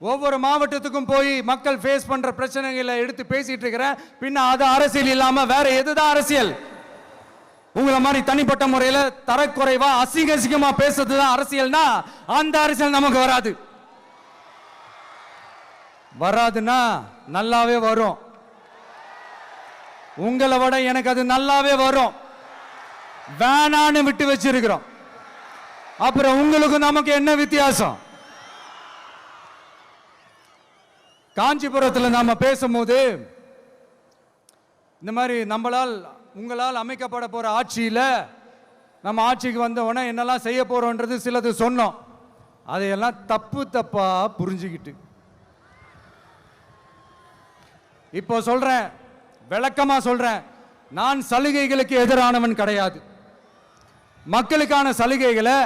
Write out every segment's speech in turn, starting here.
ஒவ்வொரு மாவட்டத்துக்கும் போய் மக்கள் ஃபேஸ் பண்ற பிரச்சனைகளை எடுத்து பேசிட்டு இருக்கிறேன். பின்ன அது அரசியல் இல்லாம வேற எதுதான் அரசியல்? உங்களை மாதிரி தனிப்பட்ட முறையில் தரக்குறைவா அசிங்கமா பேசுறதுதான் அரசியல்னா அந்த அரசியல் நமக்கு வராது. வராதுன்னா நல்லாவே வரும். உங்களை விட எனக்கு அது நல்லாவே வரும். வேணான்னு விட்டு வச்சிருக்கிறோம். அப்புறம் உங்களுக்கு நமக்கு என்ன வித்தியாசம்? காஞ்சிபுரத்தில் நாம பேசும்போது இந்த மாதிரி உங்களால் அமைக்கப்பட போற ஆட்சியில் நம்ம ஆட்சிக்கு வந்த உடனே என்னெல்லாம் செய்ய போறோன்றது சிலது சொன்னோம். அதையெல்லாம் தப்பா புரிஞ்சுக்கிட்டு இப்போ சொல்றேன், விளக்கமா சொல்றேன். நான் சலுகைகளுக்கு எதிரானவன் கிடையாது. மக்களுக்கான சலுகைகளை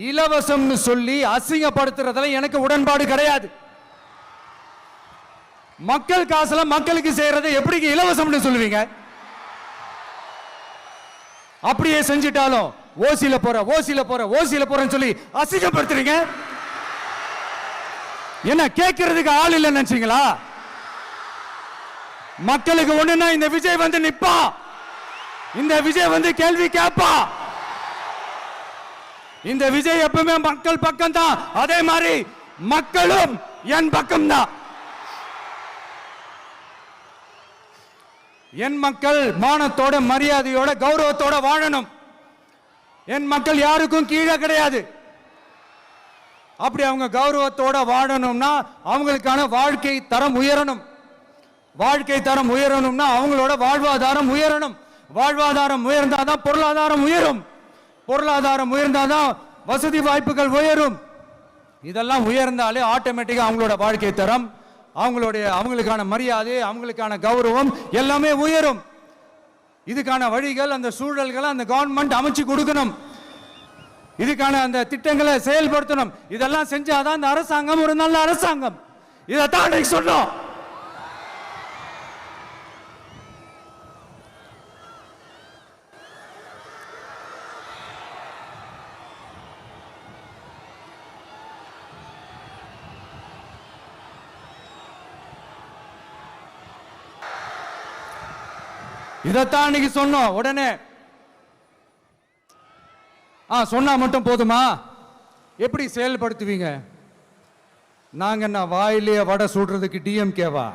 இலவசம்னு சொல்லி அசிங்கப்படுத்துறதுல எனக்கு உடன்பாடு கிடையாது. மக்கள் காசுல மக்களுக்கு செய்யறதை எப்படி இலவசம்னு சொல்லுவீங்க? அப்படியே செஞ்சிட்டாலும் ஓசில போறேன்னு சொல்லி அசிங்கப்படுத்துறீங்க. என்ன கேட்கறதுக்கு ஆள் இல்லைன்னு நினைச்சீங்களா? மக்களுக்கு ஒண்ணுன்னா இந்த விஜய் வந்து நிப்பா, இந்த விஜய் வந்து கேள்வி கேட்பா. இந்த விஜய் எப்பவுமே மக்கள் பக்கம் தான். அதே மாதிரி மக்களும் என் பக்கம் தான். என் மக்கள் மானத்தோட மரியாதையோட கௌரவத்தோட வாழணும். என் மக்கள் யாருக்கும் கீழே கிடையாது. அப்படி அவங்க கௌரவத்தோட வாழணும்னா அவங்களுக்கான வாழ்க்கை தரம் உயரணும். வாழ்க்கை தரம் உயரணும்னா அவங்களோட வாழ்வாதாரம் உயரணும். வாழ்வாதாரம் உயர்ந்தாதான் பொருளாதாரம் உயரும். பொருளாதாரம் உயர்ந்தாதான் வசதி வாய்ப்புகள் உயரும். இதெல்லாம் உயர்ந்தாலே ஆட்டோமேட்டிக்கா அவங்களோட வாழ்க்கை தரம், அவங்களுக்கான மரியாதை, அவங்களுக்கான கௌரவம் எல்லாமே உயரும். இதுக்கான வழிகள், அந்த சூழல்களை அந்த கவர்மெண்ட் அமைச்சு கொடுக்கணும். இதுக்கான அந்த திட்டங்களை செயல்படுத்தணும். இதெல்லாம் செஞ்சாதான் அந்த அரசாங்கம் ஒரு நல்ல அரசாங்கம். இதைத்தான் சொன்னோம். இதைத்தான் அன்னைக்கு சொன்னோம். உடனே சொன்னா மட்டும் போதுமா? எப்படி செயல்படுத்துவீங்க? நாங்க என்ன வாயிலேயே வடை சுடுறதுக்கு டிஎம்கேவா?